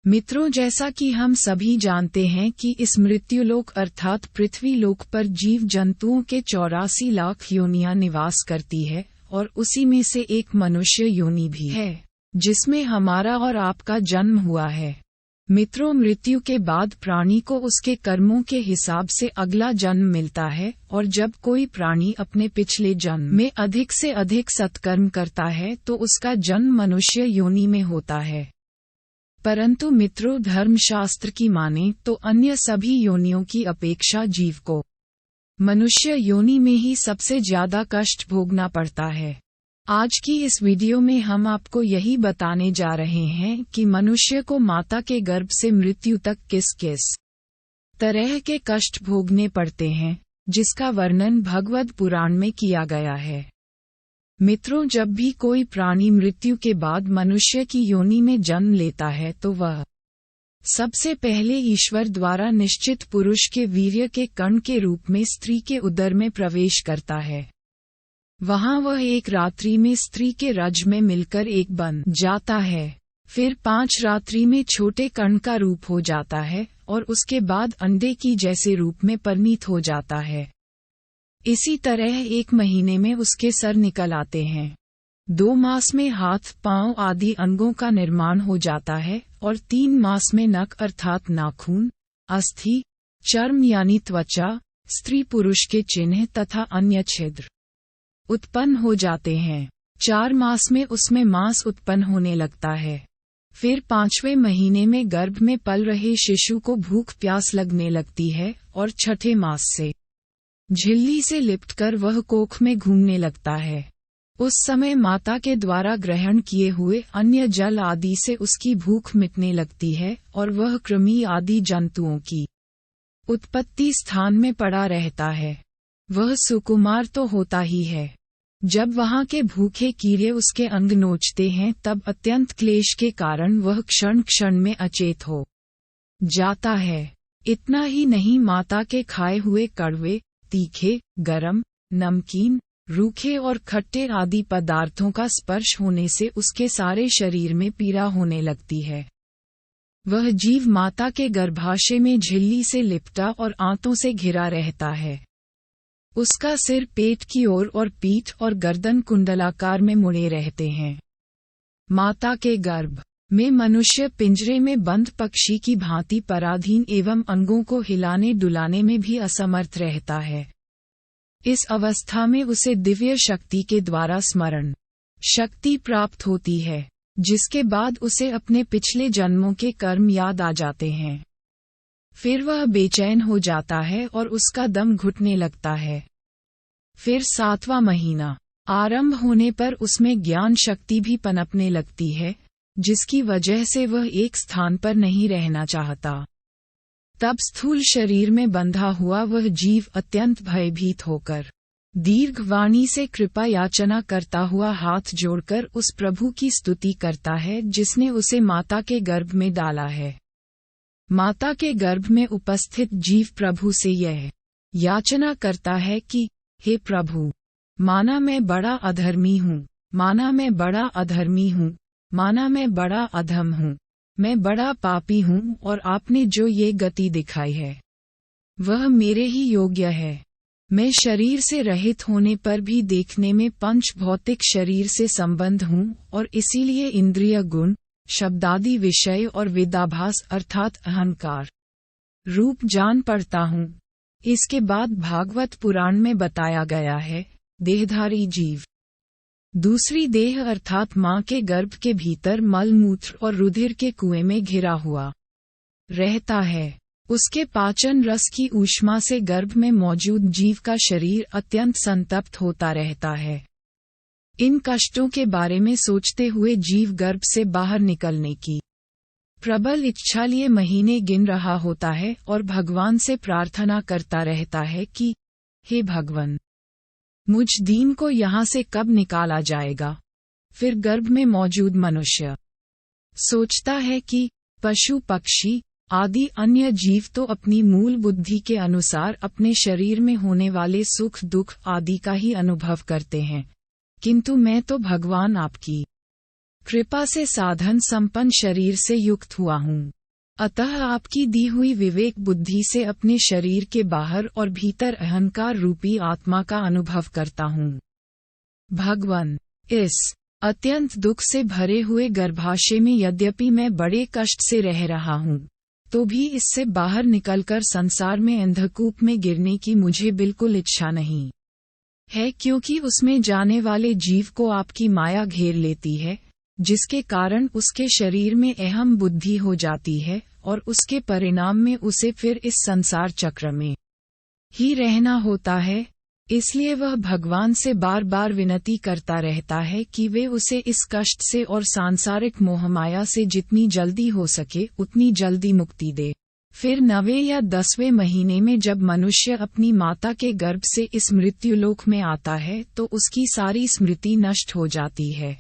मित्रों, जैसा कि हम सभी जानते हैं कि इस मृत्युलोक अर्थात पृथ्वी लोक पर जीव जंतुओं के 84 लाख योनियां निवास करती है और उसी में से एक मनुष्य योनि भी है जिसमें हमारा और आपका जन्म हुआ है। मित्रों, मृत्यु के बाद प्राणी को उसके कर्मों के हिसाब से अगला जन्म मिलता है और जब कोई प्राणी अपने पिछले जन्म में अधिक से अधिक सत्कर्म करता है तो उसका जन्म मनुष्य योनि में होता है। परंतु मित्रों, धर्मशास्त्र की माने तो अन्य सभी योनियों की अपेक्षा जीव को मनुष्य योनि में ही सबसे ज्यादा कष्ट भोगना पड़ता है। आज की इस वीडियो में हम आपको यही बताने जा रहे हैं कि मनुष्य को माता के गर्भ से मृत्यु तक किस किस तरह के कष्ट भोगने पड़ते हैं, जिसका वर्णन भगवद पुराण में किया गया है। मित्रों, जब भी कोई प्राणी मृत्यु के बाद मनुष्य की योनि में जन्म लेता है तो वह सबसे पहले ईश्वर द्वारा निश्चित पुरुष के वीर्य के कण के रूप में स्त्री के उदर में प्रवेश करता है। वहां वह एक रात्रि में स्त्री के रज में मिलकर एक बन जाता है, फिर 5 रात्रि में छोटे कण का रूप हो जाता है और उसके बाद अंडे की जैसे रूप में परिणत हो जाता है। इसी तरह 1 महीने में उसके सर निकल आते हैं, 2 मास में हाथ पांव आदि अंगों का निर्माण हो जाता है और 3 मास में नख अर्थात नाखून, अस्थि, चर्म यानी त्वचा, स्त्री पुरुष के चिन्ह तथा अन्य छिद्र उत्पन्न हो जाते हैं। 4 मास में उसमें मांस उत्पन्न होने लगता है। फिर 5वें महीने में गर्भ में पल रहे शिशु को भूख प्यास लगने लगती है और 6ठे मास से झिल्ली से लिपटकर वह कोख में घूमने लगता है। उस समय माता के द्वारा ग्रहण किए हुए अन्य जल आदि से उसकी भूख मिटने लगती है और वह कृमि आदि जंतुओं की उत्पत्ति स्थान में पड़ा रहता है। वह सुकुमार तो होता ही है। जब वहां के भूखे कीड़े उसके अंग नोचते हैं तब अत्यंत क्लेश के कारण वह क्षण क्षण में अचेत हो जाता है। इतना ही नहीं, माता के खाए हुए कड़वे, तीखे, गरम, नमकीन, रूखे और खट्टे आदि पदार्थों का स्पर्श होने से उसके सारे शरीर में पीड़ा होने लगती है। वह जीव माता के गर्भाशय में झिल्ली से लिपटा और आंतों से घिरा रहता है। उसका सिर पेट की ओर और पीठ और गर्दन कुंडलाकार में मुड़े रहते हैं। माता के गर्भ में मनुष्य पिंजरे में बंद पक्षी की भांति पराधीन एवं अंगों को हिलाने डुलाने में भी असमर्थ रहता है। इस अवस्था में उसे दिव्य शक्ति के द्वारा स्मरण शक्ति प्राप्त होती है, जिसके बाद उसे अपने पिछले जन्मों के कर्म याद आ जाते हैं। फिर वह बेचैन हो जाता है और उसका दम घुटने लगता है। फिर 7वां महीना आरंभ होने पर उसमें ज्ञान शक्ति भी पनपने लगती है, जिसकी वजह से वह एक स्थान पर नहीं रहना चाहता। तब स्थूल शरीर में बंधा हुआ वह जीव अत्यंत भयभीत होकर दीर्घ वाणी से कृपा याचना करता हुआ हाथ जोड़कर उस प्रभु की स्तुति करता है जिसने उसे माता के गर्भ में डाला है। माता के गर्भ में उपस्थित जीव प्रभु से यह याचना करता है कि हे प्रभु, माना मैं बड़ा अधर्मी हूँ, माना मैं बड़ा अधर्मी हूँ, माना मैं बड़ा अधम हूँ, मैं बड़ा पापी हूँ और आपने जो ये गति दिखाई है वह मेरे ही योग्य है। मैं शरीर से रहित होने पर भी देखने में पंच भौतिक शरीर से संबंध हूँ और इसीलिए इंद्रिय गुण, शब्दादि विषय और वेदाभास अर्थात अहंकार रूप जान पड़ता हूँ। इसके बाद भागवत पुराण में बताया गया है, देहधारी जीव दूसरी देह अर्थात माँ के गर्भ के भीतर मल मूत्र और रुधिर के कुएं में घिरा हुआ रहता है। उसके पाचन रस की ऊष्मा से गर्भ में मौजूद जीव का शरीर अत्यंत संतप्त होता रहता है। इन कष्टों के बारे में सोचते हुए जीव गर्भ से बाहर निकलने की प्रबल इच्छा लिए महीने गिन रहा होता है और भगवान से प्रार्थना करता रहता है कि हे भगवान, मुझ दीन को यहाँ से कब निकाला जाएगा। फिर गर्भ में मौजूद मनुष्य सोचता है कि पशु पक्षी आदि अन्य जीव तो अपनी मूल बुद्धि के अनुसार अपने शरीर में होने वाले सुख दुख आदि का ही अनुभव करते हैं, किंतु मैं तो भगवान आपकी कृपा से साधन संपन्न शरीर से युक्त हुआ हूँ। अतः आपकी दी हुई विवेक बुद्धि से अपने शरीर के बाहर और भीतर अहंकार रूपी आत्मा का अनुभव करता हूँ। भगवान, इस अत्यंत दुख से भरे हुए गर्भाशय में यद्यपि मैं बड़े कष्ट से रह रहा हूँ, तो भी इससे बाहर निकलकर संसार में अंधकूप में गिरने की मुझे बिल्कुल इच्छा नहीं है, क्योंकि उसमें जाने वाले जीव को आपकी माया घेर लेती है, जिसके कारण उसके शरीर में अहम बुद्धि हो जाती है और उसके परिणाम में उसे फिर इस संसार चक्र में ही रहना होता है। इसलिए वह भगवान से बार बार विनती करता रहता है कि वे उसे इस कष्ट से और सांसारिक मोहमाया से जितनी जल्दी हो सके उतनी जल्दी मुक्ति दे। फिर 9वें या 10वें महीने में जब मनुष्य अपनी माता के गर्भ से इस मृत्युलोक में आता है तो उसकी सारी स्मृति नष्ट हो जाती है।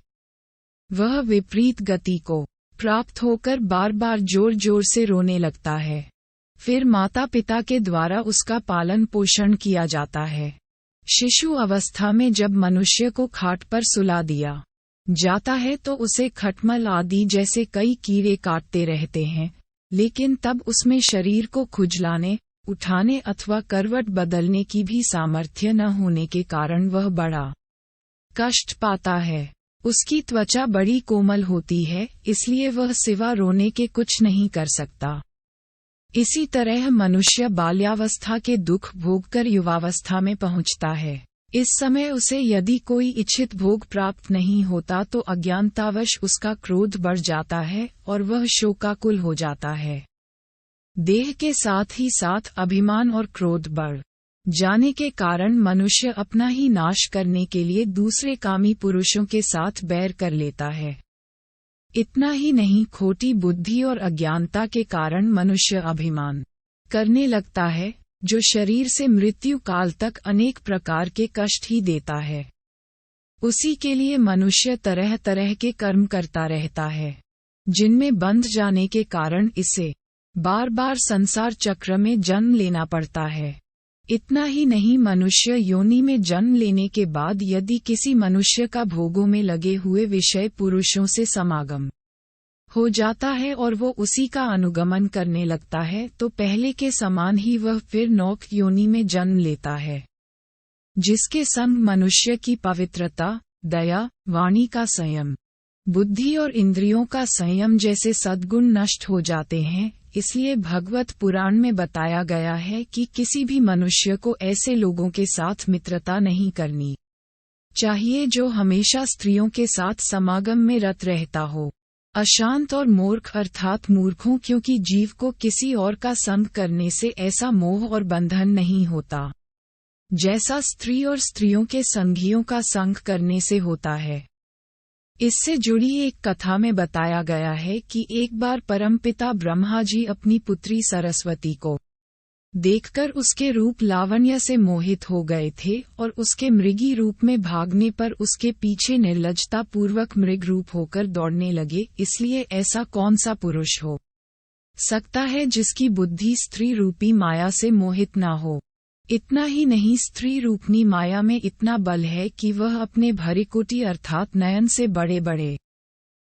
वह विपरीत गति को प्राप्त होकर बार बार जोर जोर से रोने लगता है। फिर माता पिता के द्वारा उसका पालन पोषण किया जाता है। शिशु अवस्था में जब मनुष्य को खाट पर सुला दिया जाता है तो उसे खटमल आदि जैसे कई कीड़े काटते रहते हैं, लेकिन तब उसमें शरीर को खुजलाने, उठाने अथवा करवट बदलने की भी सामर्थ्य न होने के कारण वह बड़ा कष्ट पाता है। उसकी त्वचा बड़ी कोमल होती है, इसलिए वह सिवा रोने के कुछ नहीं कर सकता। इसी तरह मनुष्य बाल्यावस्था के दुख भोगकर युवावस्था में पहुंचता है। इस समय उसे यदि कोई इच्छित भोग प्राप्त नहीं होता तो अज्ञानतावश उसका क्रोध बढ़ जाता है और वह शोकाकुल हो जाता है। देह के साथ ही साथ अभिमान और क्रोध बढ़ जाने के कारण मनुष्य अपना ही नाश करने के लिए दूसरे कामी पुरुषों के साथ बैर कर लेता है। इतना ही नहीं, खोटी बुद्धि और अज्ञानता के कारण मनुष्य अभिमान करने लगता है, जो शरीर से मृत्यु काल तक अनेक प्रकार के कष्ट ही देता है। उसी के लिए मनुष्य तरह तरह के कर्म करता रहता है, जिनमें बंध जाने के कारण इसे बार बार संसार चक्र में जन्म लेना पड़ता है। इतना ही नहीं, मनुष्य योनि में जन्म लेने के बाद यदि किसी मनुष्य का भोगों में लगे हुए विषय पुरुषों से समागम हो जाता है और वो उसी का अनुगमन करने लगता है, तो पहले के समान ही वह फिर नौक योनि में जन्म लेता है, जिसके संग मनुष्य की पवित्रता, दया, वाणी का संयम, बुद्धि और इंद्रियों का संयम जैसे सद्गुण नष्ट हो जाते हैं। इसलिए भगवत पुराण में बताया गया है कि किसी भी मनुष्य को ऐसे लोगों के साथ मित्रता नहीं करनी चाहिए जो हमेशा स्त्रियों के साथ समागम में रत रहता हो। अशांत और मूर्ख अर्थात मूर्खों, क्योंकि जीव को किसी और का संग करने से ऐसा मोह और बंधन नहीं होता जैसा स्त्री और स्त्रियों के संगियों का संग करने से होता है। इससे जुड़ी एक कथा में बताया गया है कि एक बार परमपिता ब्रह्मा जी अपनी पुत्री सरस्वती को देखकर उसके रूप लावण्य से मोहित हो गए थे और उसके मृगी रूप में भागने पर उसके पीछे निर्लज्जता पूर्वक मृग रूप होकर दौड़ने लगे। इसलिए ऐसा कौन सा पुरुष हो सकता है जिसकी बुद्धि स्त्री रूपी माया से मोहित न हो। इतना ही नहीं, स्त्री रूपनी माया में इतना बल है कि वह अपने भरिकुटी अर्थात नयन से बड़े बड़े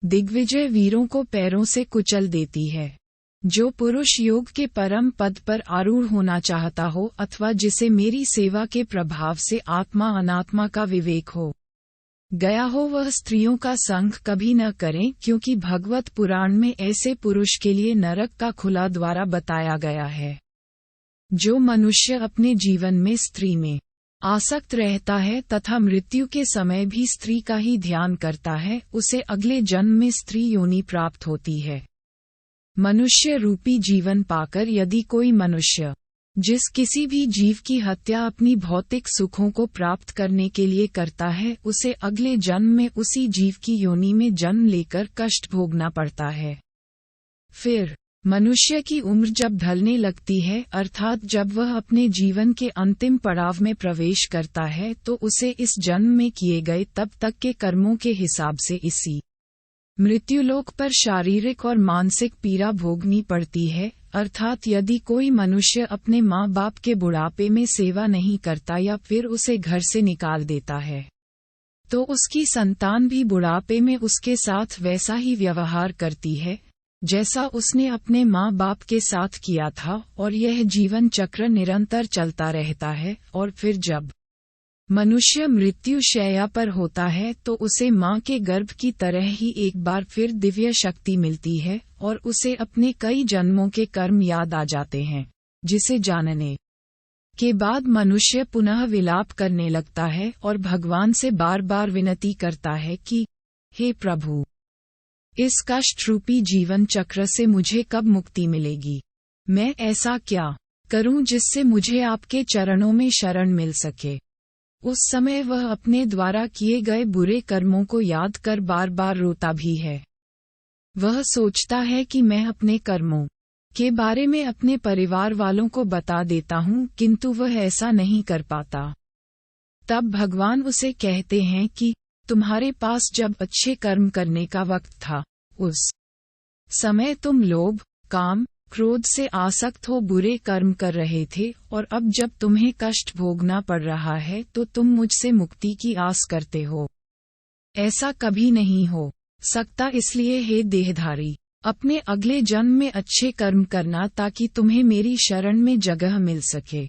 दिग्विजय वीरों को पैरों से कुचल देती है। जो पुरुष योग के परम पद पर आरूढ़ होना चाहता हो अथवा जिसे मेरी सेवा के प्रभाव से आत्मा अनात्मा का विवेक हो गया हो, वह स्त्रियों का संग कभी न करें, क्योंकि भगवत पुराण में ऐसे पुरुष के लिए नरक का खुला द्वार बताया गया है। जो मनुष्य अपने जीवन में स्त्री में आसक्त रहता है तथा मृत्यु के समय भी स्त्री का ही ध्यान करता है, उसे अगले जन्म में स्त्री योनि प्राप्त होती है। मनुष्य रूपी जीवन पाकर यदि कोई मनुष्य जिस किसी भी जीव की हत्या अपनी भौतिक सुखों को प्राप्त करने के लिए करता है, उसे अगले जन्म में उसी जीव की योनि में जन्म लेकर कष्ट भोगना पड़ता है। फिर मनुष्य की उम्र जब ढलने लगती है, अर्थात जब वह अपने जीवन के अंतिम पड़ाव में प्रवेश करता है, तो उसे इस जन्म में किए गए तब तक के कर्मों के हिसाब से इसी मृत्युलोक पर शारीरिक और मानसिक पीड़ा भोगनी पड़ती है। अर्थात यदि कोई मनुष्य अपने माँ बाप के बुढ़ापे में सेवा नहीं करता या फिर उसे घर से निकाल देता है, तो उसकी संतान भी बुढ़ापे में उसके साथ वैसा ही व्यवहार करती है जैसा उसने अपने माँ बाप के साथ किया था, और यह जीवन चक्र निरंतर चलता रहता है। और फिर जब मनुष्य मृत्यु शैया पर होता है तो उसे माँ के गर्भ की तरह ही एक बार फिर दिव्य शक्ति मिलती है, और उसे अपने कई जन्मों के कर्म याद आ जाते हैं, जिसे जानने के बाद मनुष्य पुनः विलाप करने लगता है और भगवान से बार बार विनती करता है कि हे प्रभु, इस कष्ट रूपी जीवन चक्र से मुझे कब मुक्ति मिलेगी? मैं ऐसा क्या करूं जिससे मुझे आपके चरणों में शरण मिल सके? उस समय वह अपने द्वारा किए गए बुरे कर्मों को याद कर बार बार रोता भी है। वह सोचता है कि मैं अपने कर्मों के बारे में अपने परिवार वालों को बता देता हूँ, किंतु वह ऐसा नहीं कर पाता। तब भगवान उसे कहते हैं कि तुम्हारे पास जब अच्छे कर्म करने का वक्त था, उस समय तुम लोभ, काम, क्रोध से आसक्त हो बुरे कर्म कर रहे थे, और अब जब तुम्हें कष्ट भोगना पड़ रहा है तो तुम मुझसे मुक्ति की आस करते हो। ऐसा कभी नहीं हो सकता, इसलिए हे देहधारी, अपने अगले जन्म में अच्छे कर्म करना ताकि तुम्हें मेरी शरण में जगह मिल सके।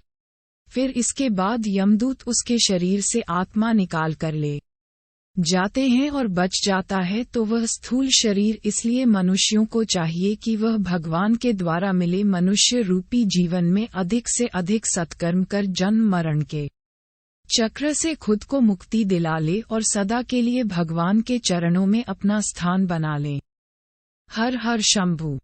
फिर इसके बाद यमदूत उसके शरीर से आत्मा निकाल कर ले जाते हैं और बच जाता है तो वह स्थूल शरीर। इसलिए मनुष्यों को चाहिए कि वह भगवान के द्वारा मिले मनुष्य रूपी जीवन में अधिक से अधिक सत्कर्म कर जन्म मरण के चक्र से खुद को मुक्ति दिला ले और सदा के लिए भगवान के चरणों में अपना स्थान बना ले। हर हर शंभु।